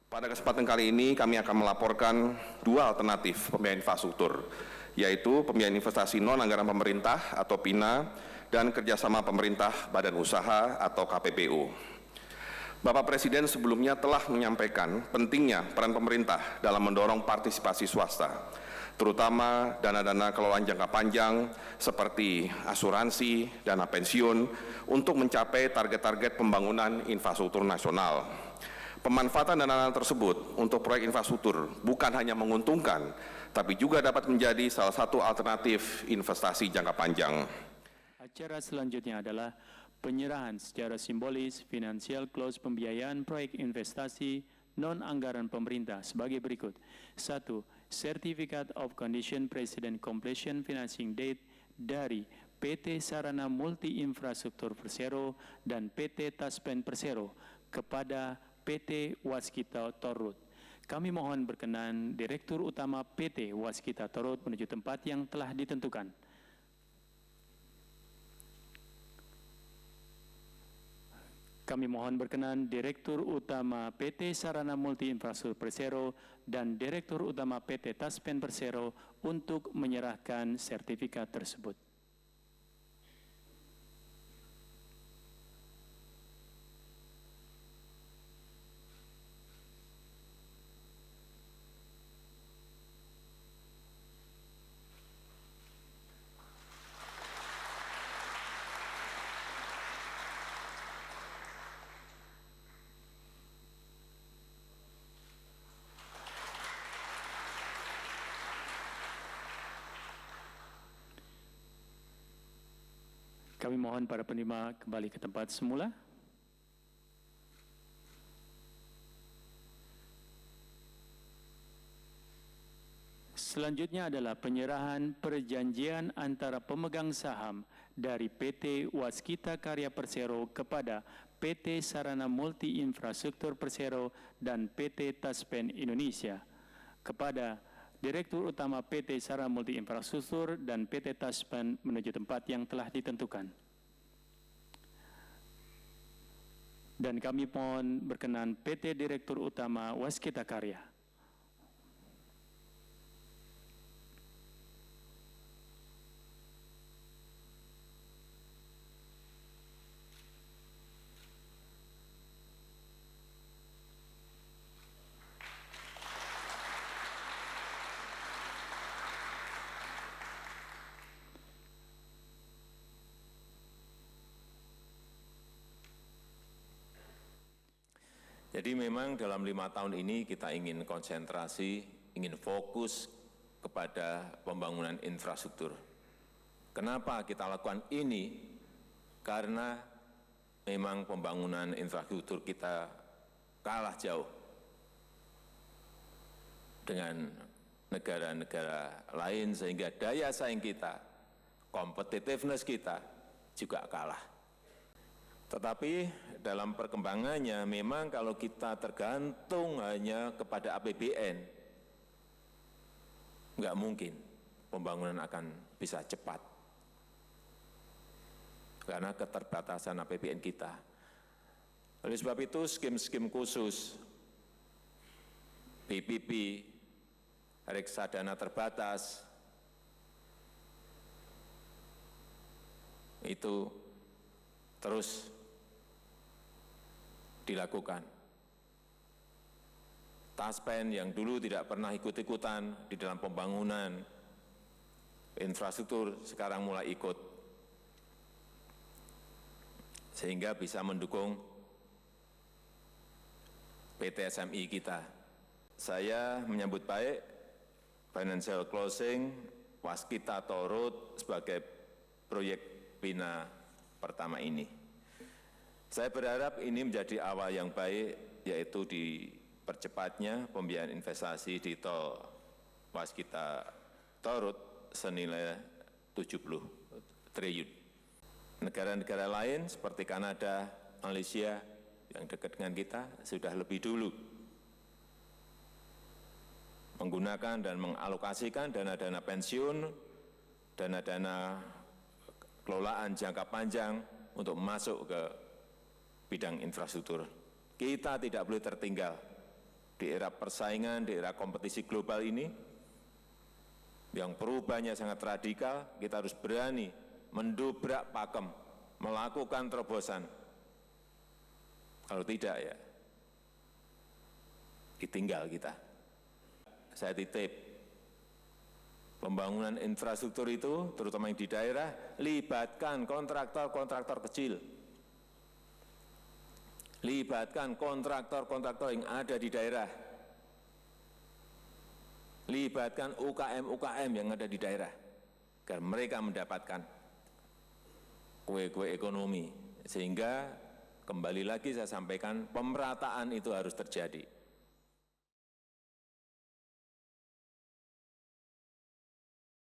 Pada kesempatan kali ini kami akan melaporkan dua alternatif pembiayaan infrastruktur, yaitu pembiayaan investasi non-anggaran pemerintah atau PINA dan kerjasama pemerintah badan usaha atau KPBU. Bapak Presiden sebelumnya telah menyampaikan pentingnya peran pemerintah dalam mendorong partisipasi swasta, terutama dana-dana kelolaan jangka panjang seperti asuransi, dana pensiun, untuk mencapai target-target pembangunan infrastruktur nasional. Pemanfaatan dana tersebut untuk proyek infrastruktur bukan hanya menguntungkan, tapi juga dapat menjadi salah satu alternatif investasi jangka panjang. Acara selanjutnya adalah penyerahan secara simbolis financial close pembiayaan proyek investasi non-anggaran pemerintah sebagai berikut. 1. Certificate of Condition Precedent Completion Financing Date dari PT Sarana Multi Infrastruktur Persero dan PT Taspen Persero kepada PT Waskita Torut. Kami mohon berkenan Direktur Utama PT Waskita Torut menuju tempat yang telah ditentukan. Kami mohon berkenan Direktur Utama PT Sarana Multi Infrastruktur Persero dan Direktur Utama PT Taspen Persero untuk menyerahkan sertifikat tersebut. Kami mohon para penerima kembali ke tempat semula. Selanjutnya adalah penyerahan perjanjian antara pemegang saham dari PT Waskita Karya Persero kepada PT Sarana Multi Infrastruktur Persero dan PT Taspen Indonesia kepada Direktur Utama PT Sarana Multi Infrastruktur dan PT Taspen menuju tempat yang telah ditentukan. Dan kami mohon berkenan PT Direktur Utama Waskita Karya. Jadi memang dalam 5 tahun ini kita ingin konsentrasi, ingin fokus kepada pembangunan infrastruktur. Kenapa kita lakukan ini? Karena memang pembangunan infrastruktur kita kalah jauh dengan negara-negara lain sehingga daya saing kita, competitiveness kita juga kalah. Tetapi dalam perkembangannya memang kalau kita tergantung hanya kepada APBN, nggak mungkin pembangunan akan bisa cepat. Karena keterbatasan APBN kita. Oleh sebab itu skim-skim khusus, PPP, reksadana terbatas, itu terus dilakukan. Taspen yang dulu tidak pernah ikut-ikutan di dalam pembangunan infrastruktur sekarang mulai ikut, sehingga bisa mendukung PT SMI kita. Saya menyambut baik financial closing Waskita Torut sebagai proyek PINA pertama ini. Saya berharap ini menjadi awal yang baik, yaitu dipercepatnya pembiayaan investasi di tol Waskita Torut senilai 70 triliun. Negara-negara lain seperti Kanada, Malaysia yang dekat dengan kita sudah lebih dulu menggunakan dan mengalokasikan dana-dana pensiun, dana-dana kelolaan jangka panjang untuk masuk ke bidang infrastruktur. Kita tidak boleh tertinggal. Di era persaingan, di era kompetisi global ini, yang perubahannya sangat radikal, kita harus berani mendobrak pakem, melakukan terobosan. Kalau tidak ya, ditinggal kita. Saya titip, pembangunan infrastruktur itu, terutama yang di daerah, libatkan kontraktor-kontraktor kecil. Libatkan kontraktor-kontraktor yang ada di daerah. Libatkan UKM-UKM yang ada di daerah, agar mereka mendapatkan kue-kue ekonomi. Sehingga kembali lagi saya sampaikan, pemerataan itu harus terjadi.